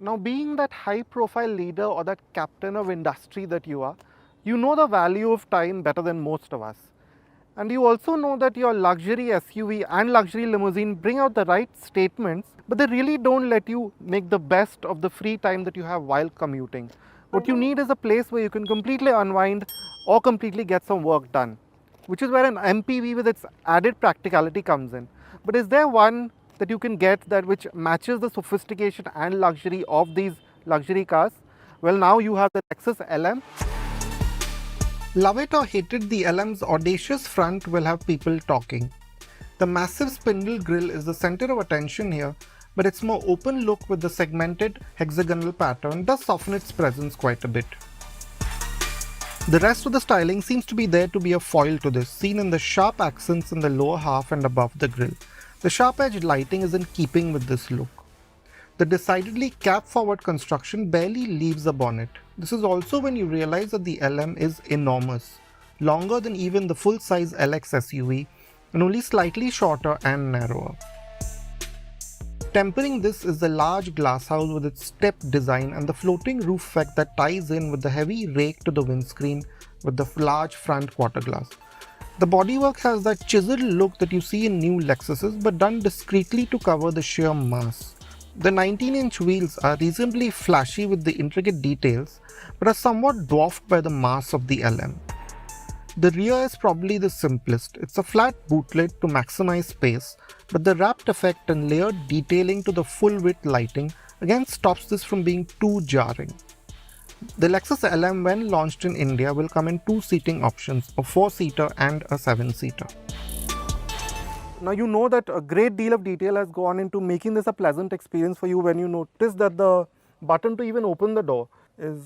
Now, being that high profile leader or that captain of industry that you are, you know the value of time better than most of us. And you also know that your luxury SUV and luxury limousine bring out the right statements, but they really don't let you make the best of the free time that you have while commuting. What you need is a place where you can completely unwind or completely get some work done, which is where an MPV with its added practicality comes in. But is there one that you can get that which matches the sophistication and luxury of these luxury cars? Well, now you have the Lexus LM. Love it or hate it, the LM's audacious front will have people talking. The massive spindle grille is the center of attention here, but its more open look with the segmented hexagonal pattern does soften its presence quite a bit. The rest of the styling seems to be there to be a foil to this, seen in the sharp accents in the lower half and above the grille. The sharp-edged lighting is in keeping with this look. The decidedly cab-forward construction barely leaves the bonnet. This is also when you realize that the LM is enormous, longer than even the full-size LX SUV, and only slightly shorter and narrower. Tempering this is the large glasshouse with its step design and the floating roof effect that ties in with the heavy rake to the windscreen with the large front quarter glass. The bodywork has that chiseled look that you see in new Lexuses, but done discreetly to cover the sheer mass. The 19-inch wheels are reasonably flashy with the intricate details, but are somewhat dwarfed by the mass of the LM. The rear is probably the simplest. It's a flat bootlet to maximize space, but the wrapped effect and layered detailing to the full-width lighting again stops this from being too jarring. The Lexus LM, when launched in India, will come in two seating options, a 4-seater and a 7-seater. Now you know that a great deal of detail has gone into making this a pleasant experience for you when you notice that the button to even open the door is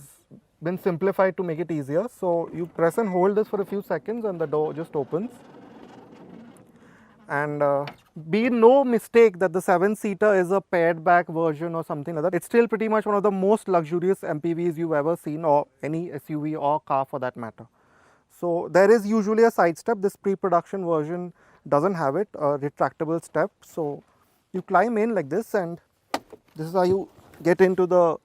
been simplified to make it easier. So you press and hold this for a few seconds and the door just opens. And be no mistake that the 7-seater is a pared back version or something like that. It's still pretty much one of the most luxurious MPVs you've ever seen, or any SUV or car for that matter. So there is usually a side step. This pre-production version doesn't have it, a retractable step. So you climb in like this, and this is how you get into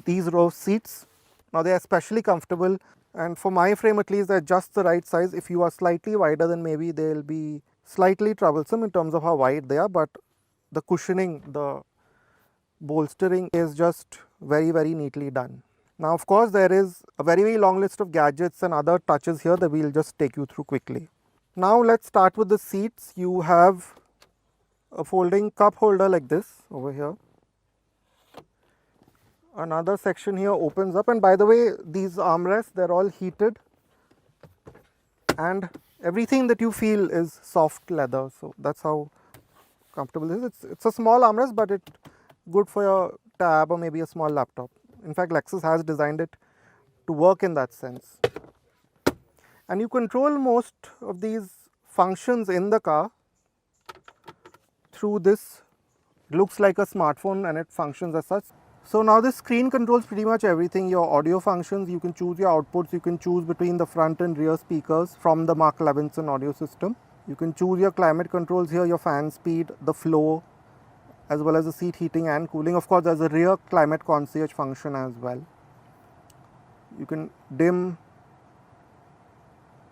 these row seats. Now they are especially comfortable, and for my frame at least, they're just the right size. If you are slightly wider, then maybe they'll be slightly troublesome in terms of how wide they are, but the cushioning, the bolstering is just very, very neatly done. Now of course there is a very, very long list of gadgets and other touches here that we'll just take you through quickly. Now let's start with the seats. You have a folding cup holder like this over here. Another section here opens up, and by the way, these armrests, they're all heated, and everything that you feel is soft leather, so that's how comfortable this is. It's a small armrest, but it's good for your tab or maybe a small laptop. In fact, Lexus has designed it to work in that sense. And you control most of these functions in the car through this. It looks like a smartphone and it functions as such. So now this screen controls pretty much everything. Your audio functions, you can choose your outputs, you can choose between the front and rear speakers from the Mark Levinson audio system. You can choose your climate controls here, your fan speed, the flow, as well as the seat heating and cooling. Of course, there's a rear climate concierge function as well. You can dim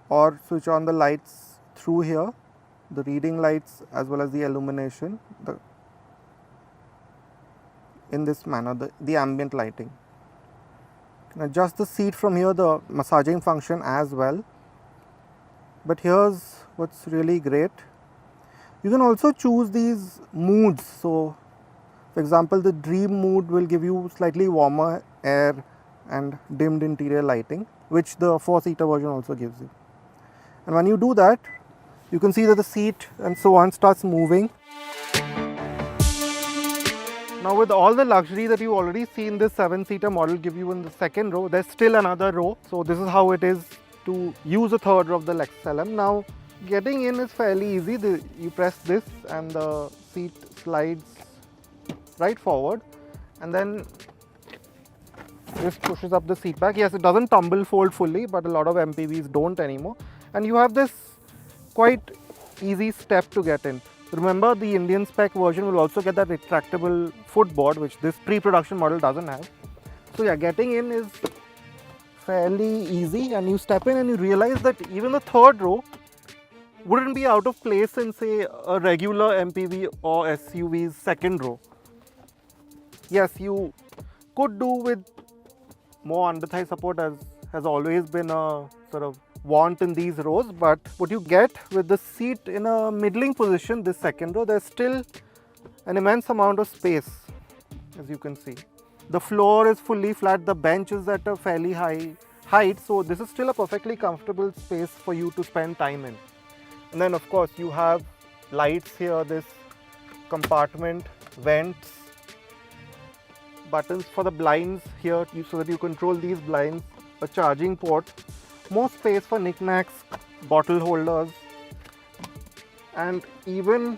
or switch on the lights through here, the reading lights as well as the illumination, in this manner, the ambient lighting. You can adjust the seat from here, the massaging function as well. But here's what's really great. You can also choose these moods. So for example, the dream mood will give you slightly warmer air and dimmed interior lighting, which the 4-seater version also gives you. And when you do that, you can see that the seat and so on starts moving. Now with all the luxury that you already seen this 7-seater model give you in the second row, there's still another row. So this is how it is to use a third row of the Lexus LM. Now getting in is fairly easy. You press this and the seat slides right forward, and then this pushes up the seat back. Yes, it doesn't tumble fold fully, but a lot of MPVs don't anymore. And you have this quite easy step to get in. Remember, the Indian spec version will also get that retractable footboard, which this pre-production model doesn't have. So yeah, getting in is fairly easy, and you step in and you realize that even the third row wouldn't be out of place in, say, a regular MPV or SUV's second row. Yes, you could do with more under-thigh support, as has always been a sort of want in these rows, but what you get with the seat in a middling position, this second row, there's still an immense amount of space, as you can see. The floor is fully flat, the bench is at a fairly high height, so this is still a perfectly comfortable space for you to spend time in. And then of course you have lights here, this compartment, vents, buttons for the blinds here so that you control these blinds, a charging port, more space for knickknacks, bottle holders, and even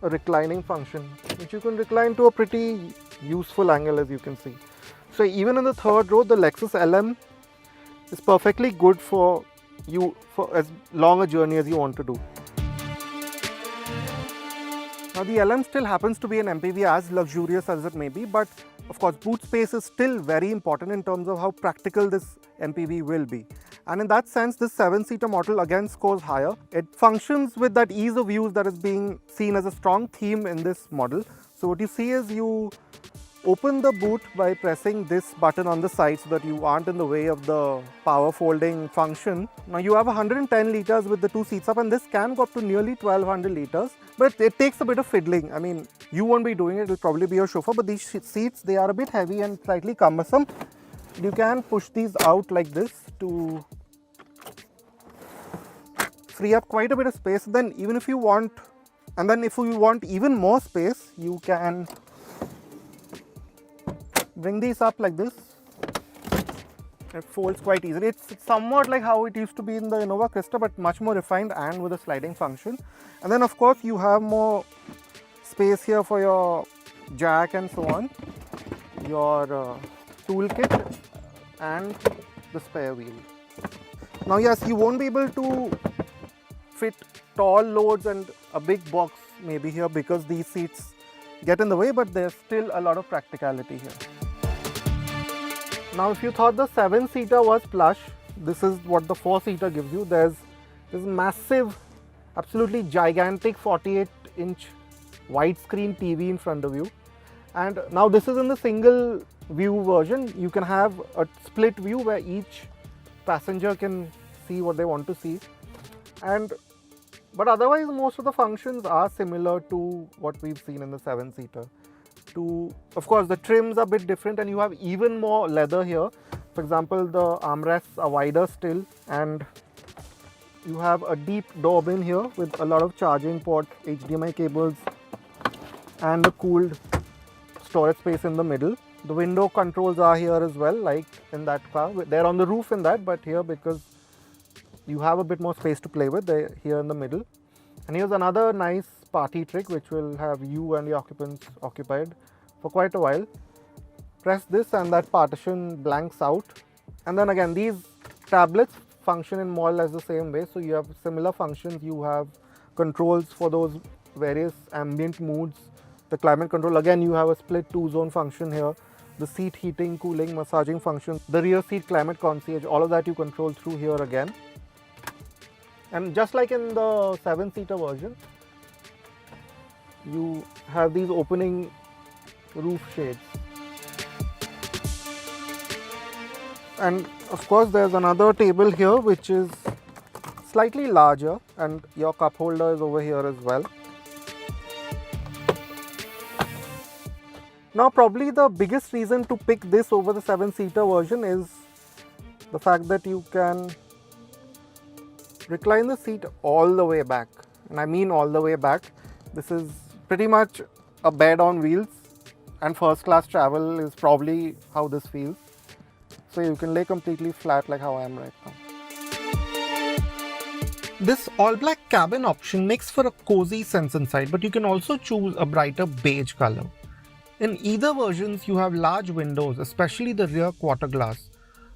a reclining function, which you can recline to a pretty useful angle, as you can see. So even in the third row, the Lexus LM is perfectly good for you for as long a journey as you want to do. Now the LM still happens to be an MPV, as luxurious as it may be, but of course boot space is still very important in terms of how practical this MPV will be. And in that sense, this 7-seater model again scores higher. It functions with that ease of use that is being seen as a strong theme in this model. So what you see is you open the boot by pressing this button on the side so that you aren't in the way of the power folding function. Now you have 110 litres with the two seats up, and this can go up to nearly 1200 litres, but it takes a bit of fiddling. I mean, you won't be doing it, it will probably be your chauffeur, but these seats, they are a bit heavy and slightly cumbersome. You can push these out like this to free up quite a bit of space. Then even if you want, and then if you want even more space, you can bring these up like this. It folds quite easily. It's somewhat like how it used to be in the Innova Krista, but much more refined and with a sliding function. And then of course you have more space here for your jack and so on, your toolkit and the spare wheel. Now yes, you won't be able to fit tall loads and a big box maybe here because these seats get in the way, but there's still a lot of practicality here. Now if you thought the 7-seater was plush, this is what the 4-seater gives you. There's this massive, absolutely gigantic 48-inch widescreen TV in front of you. And now this is in the single view version. You can have a split view where each passenger can see what they want to see. But otherwise most of the functions are similar to what we've seen in the 7-seater. Of course, the trims are a bit different and you have even more leather here. For example, the armrests are wider still, and you have a deep door bin here with a lot of charging port, HDMI cables, and a cooled storage space in the middle. The window controls are here as well, like in that car. They're on the roof in that, but here because you have a bit more space to play with, they're here in the middle. And here's another nice party trick which will have you and the occupants occupied for quite a while. Press this and that partition blanks out. And then again, these tablets function in more or less the same way. So you have similar functions. You have controls for those various ambient moods. The climate control, again you have a split 2-zone function here. The seat heating, cooling, massaging function. The rear seat climate concierge, all of that you control through here again. And just like in the 7-seater version, you have these opening roof shades. And of course there's another table here which is slightly larger, and your cup holder is over here as well. Now probably the biggest reason to pick this over the 7-seater version is the fact that you can recline the seat all the way back, and I mean all the way back. This is pretty much a bed on wheels, and first class travel is probably how this feels. So you can lay completely flat like how I am right now. This all black cabin option makes for a cozy sense inside, but you can also choose a brighter beige color. In either versions you have large windows, especially the rear quarter glass.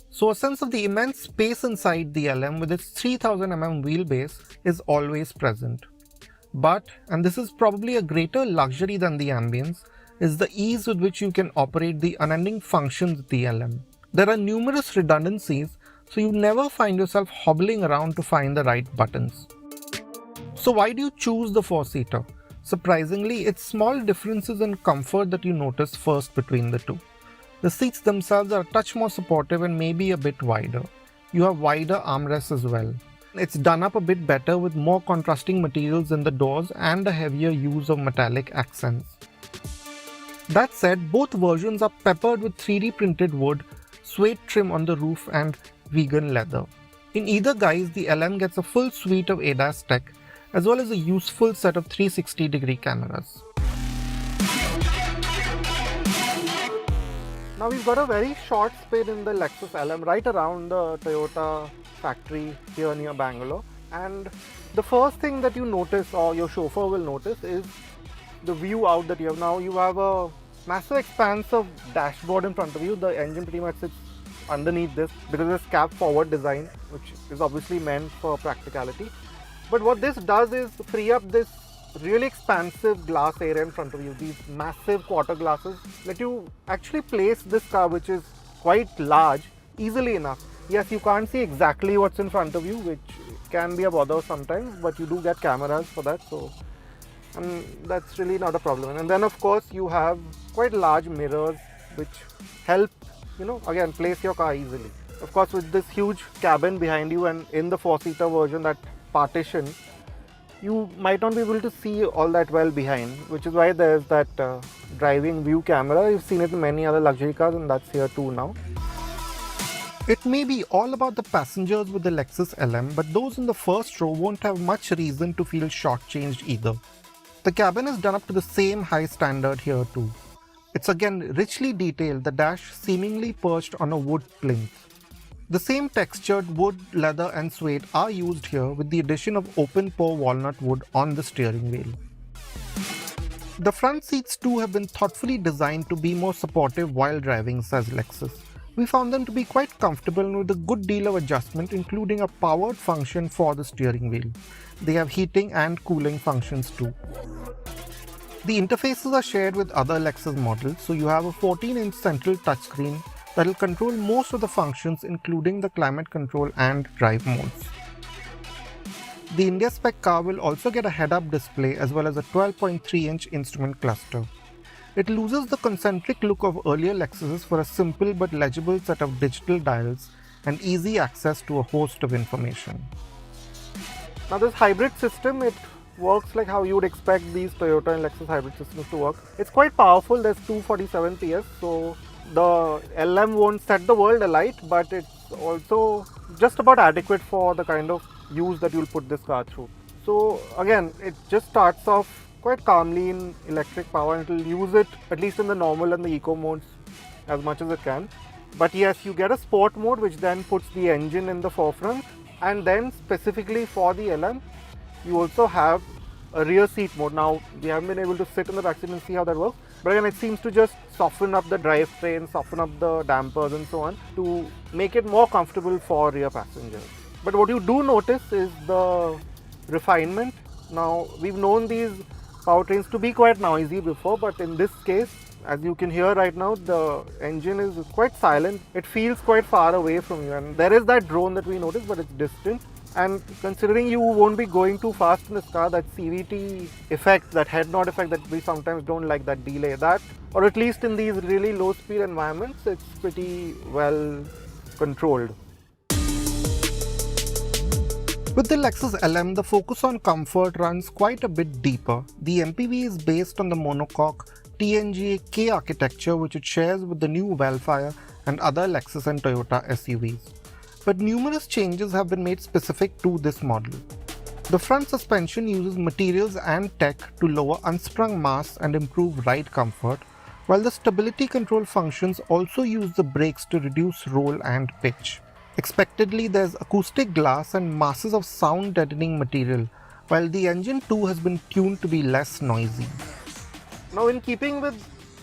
So a sense of the immense space inside the LM with its 3000mm wheelbase is always present. But, and this is probably a greater luxury than the ambience, is the ease with which you can operate the unending functions of the LM. There are numerous redundancies, so you never find yourself hobbling around to find the right buttons. So why do you choose the 4-seater? Surprisingly, it's small differences in comfort that you notice first between the two. The seats themselves are a touch more supportive and maybe a bit wider. You have wider armrests as well. It's done up a bit better with more contrasting materials in the doors and a heavier use of metallic accents. That said, both versions are peppered with 3D printed wood, suede trim on the roof and vegan leather. In either guise, the LM gets a full suite of ADAS tech as well as a useful set of 360-degree cameras. Now we've got a very short spin in the Lexus LM right around the Toyota factory here near Bangalore, and the first thing that you notice, or your chauffeur will notice, is the view out that you have. Now you have a massive expanse of dashboard in front of you. The engine pretty much sits underneath this because of this cab forward design, which is obviously meant for practicality. But what this does is free up this really expansive glass area in front of you. These massive quarter glasses let you actually place this car, which is quite large, easily enough. Yes, you can't see exactly what's in front of you, which can be a bother sometimes, but you do get cameras for that, so and that's really not a problem. And then of course you have quite large mirrors which help, again, place your car easily. Of course, with this huge cabin behind you and in the 4-seater version, that partition, you might not be able to see all that well behind, which is why there's that driving view camera. You've seen it in many other luxury cars, and that's here too now. It may be all about the passengers with the Lexus LM, but those in the first row won't have much reason to feel shortchanged either. The cabin is done up to the same high standard here too. It's again richly detailed, the dash seemingly perched on a wood plinth. The same textured wood, leather and suede are used here with the addition of open-pore walnut wood on the steering wheel. The front seats too have been thoughtfully designed to be more supportive while driving, says Lexus. We found them to be quite comfortable and with a good deal of adjustment, including a powered function for the steering wheel. They have heating and cooling functions too. The interfaces are shared with other Lexus models, so you have a 14-inch central touchscreen that will control most of the functions, including the climate control and drive modes. The India spec car will also get a head-up display as well as a 12.3-inch instrument cluster. It loses the concentric look of earlier Lexuses for a simple but legible set of digital dials and easy access to a host of information. Now this hybrid system, it works like how you would expect these Toyota and Lexus hybrid systems to work. It's quite powerful, there's 247 PS, so the LM won't set the world alight, but it's also just about adequate for the kind of use that you'll put this car through. So again, it just starts off quite calmly in electric power, and it will use it at least in the normal and the eco modes as much as it can. But yes, you get a sport mode which then puts the engine in the forefront, and then specifically for the LM you also have a rear seat mode. Now we haven't been able to sit in the back seat and see how that works, but again it seems to just soften up the drivetrain, soften up the dampers and so on to make it more comfortable for rear passengers. But what you do notice is the refinement. Now we've known these powertrains to be quite noisy before, but in this case, as you can hear right now, the engine is quite silent. It feels quite far away from you, and there is that drone that we noticed, but it's distant. And considering you won't be going too fast in this car, that CVT effect, that head nod effect that we sometimes don't like, that delay, that, or at least in these really low speed environments, it's pretty well controlled. With the Lexus LM, the focus on comfort runs quite a bit deeper. The MPV is based on the monocoque TNGA K architecture, which it shares with the new Wellfire and other Lexus and Toyota SUVs. But numerous changes have been made specific to this model. The front suspension uses materials and tech to lower unsprung mass and improve ride comfort, while the stability control functions also use the brakes to reduce roll and pitch. Expectedly, there's acoustic glass and masses of sound deadening material, while the engine too has been tuned to be less noisy. Now, in keeping with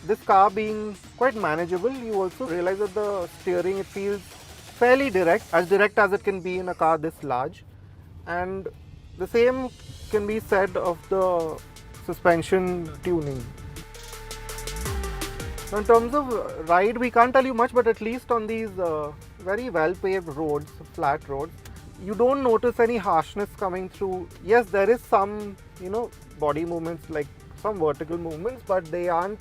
this car being quite manageable, you also realize that the steering, it feels fairly direct as it can be in a car this large, and the same can be said of the suspension tuning. Now, in terms of ride, we can't tell you much, but at least on these very well paved roads, flat roads, you don't notice any harshness coming through. Yes, there is some, body movements, like some vertical movements, but they aren't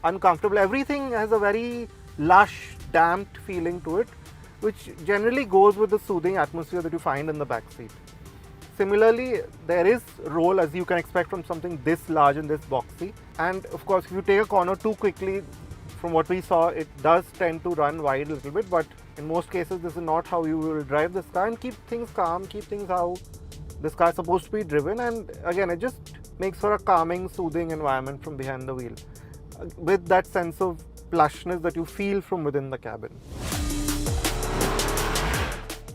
uncomfortable. Everything has a very lush, damped feeling to it, which generally goes with the soothing atmosphere that you find in the back seat. Similarly, there is roll, as you can expect from something this large and this boxy. And of course, if you take a corner too quickly, from what we saw, it does tend to run wide a little bit, but in most cases, this is not how you will drive this car, and keep things calm, keep things how this car is supposed to be driven. And again, it just makes for a calming, soothing environment from behind the wheel, with that sense of plushness that you feel from within the cabin.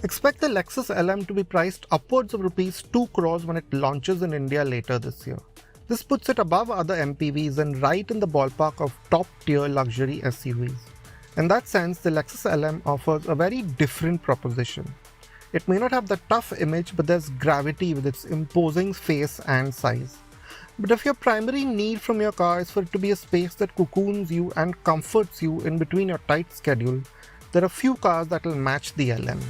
Expect the Lexus LM to be priced upwards of rupees 2 crores when it launches in India later this year. This puts it above other MPVs and right in the ballpark of top-tier luxury SUVs. In that sense, the Lexus LM offers a very different proposition. It may not have the tough image, but there's gravity with its imposing face and size. But if your primary need from your car is for it to be a space that cocoons you and comforts you in between your tight schedule, there are few cars that will match the LM.